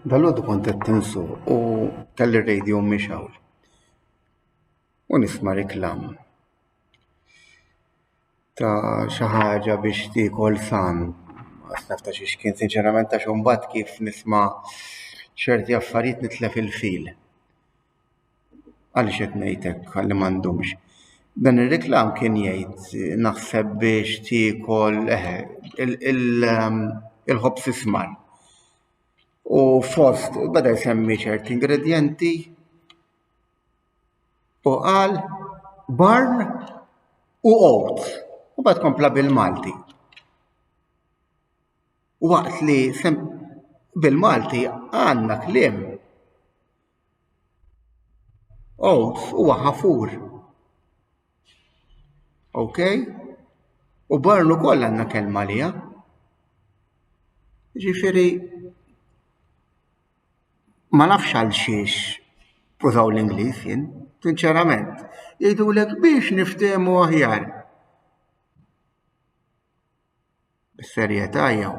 Dalodu kont qed tinsu u kelli r-radio mixawl u nisma' riklam ta' xi ħaġa biex tiekol san. Ma naf ta' xiex kien sinċerament għax imbagħad kif nisma' ċerti affarijiet nitlef il-fil. Għaliex qed ngħid hekk ħalli m'għandhomx. Dan ir-riklam kien jgħid naħseb biex tiekol il-ħobż ismar. U fost beda jsemmi ċerti ingredjenti u qal barn u oats. U bad kompla bil-Malti. U waqt li bil-Malti għandna kliem oats huwa ħafur. Okay? U barn ukoll għandna kelma liha. Ġifieri ma nafx għal xiex użaw l-Ingliż jien, sinċerament. Jgħidulek biex niftehmu aħjar. Bis-serjetà jew.